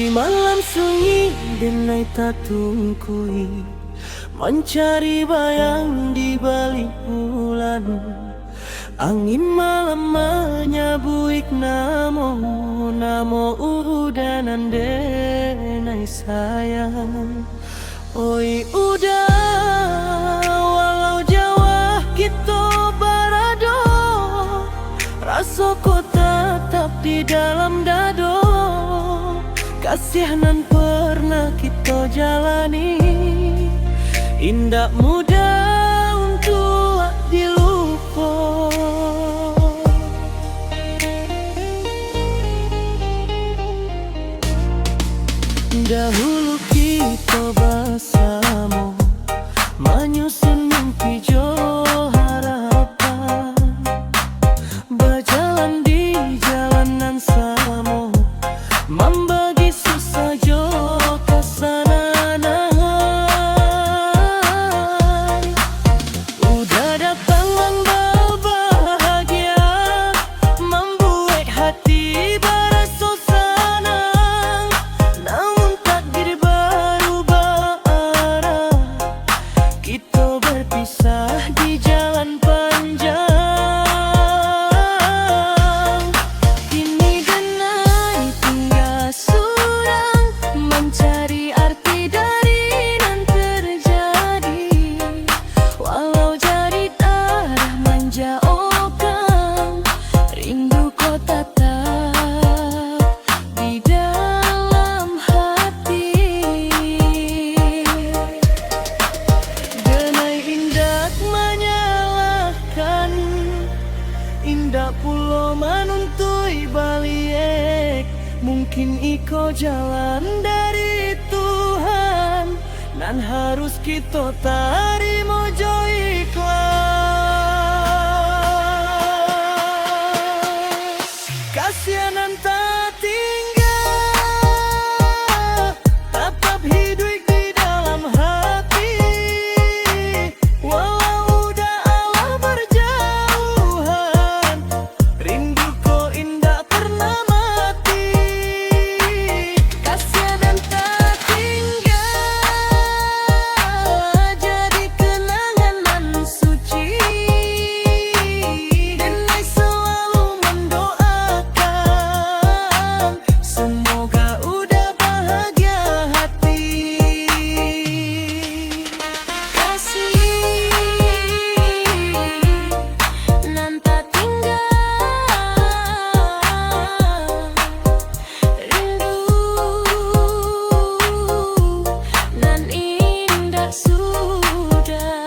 Di malam sunyi denai tak tungkui, mencari bayang di balik bulan. Angin malam menyabuik namo udanan denai sayang. Oi udah walau jauh kita barado, rasa ko tetap di dalam dado. Kasih nan pernah kita jalani, indah mudah untuk dilupa. Dahulu kita bersama menyusun mimpi jo harapan, berjalan di jalanan sama, membagi susah jo kesenangan. Udah datang membahagia, membuat hati berasa senang. Namun takdir berubah arah, kita berpisah di jalan panjang. Kini denai tinggal surang, mencari arti dari nan terjadi. Walau jadi darah menjauhkan, rindu kau tetap di dalam hati. Denai indah menyalahkan, indah pulau menuntui balik. Mungkin iko jalan dari Tuhan, nan harus kita tarimo jo ikhlas. Kasihanan tak tinggal, tetap hidup di dalam hati. Walau udah Allah berjauhan, rindu ko indah pernah mati. Kasihanan tak tinggal, jadi kenangan nan suci. Denai selalu mendoakan, semoga udah bahagia hati. Kasih nan tak tinggal, rindu nan indah sudah.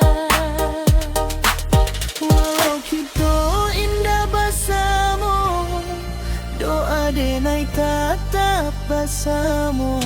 Walau kita indah bersama, doa denai tetap bersama.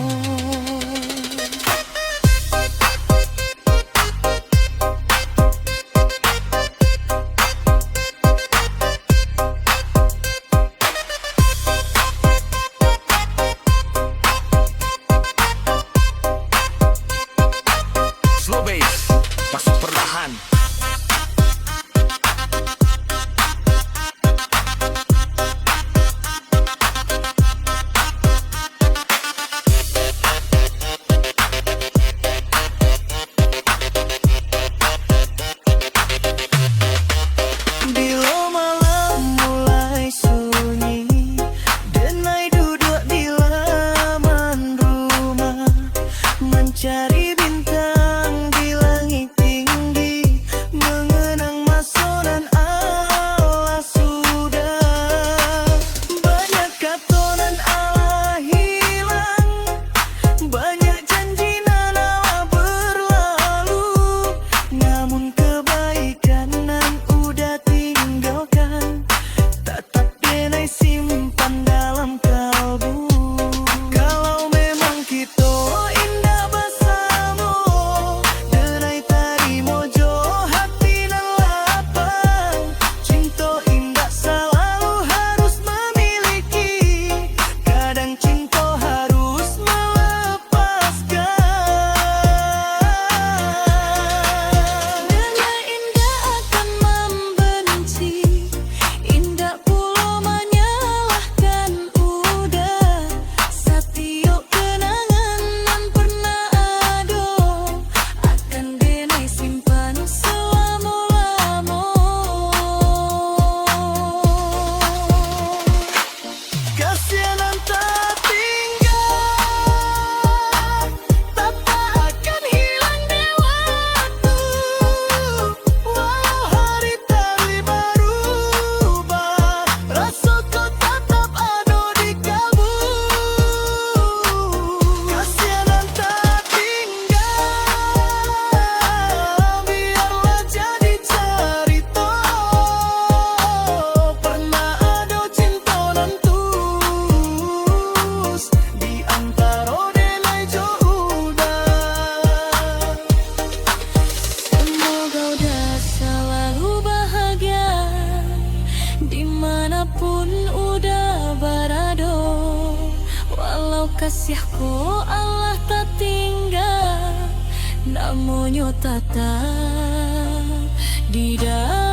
Slow bass, masuk perlahan. pun udah berado, walau kasihku Allah tak tinggal, namunnya tetap di dalam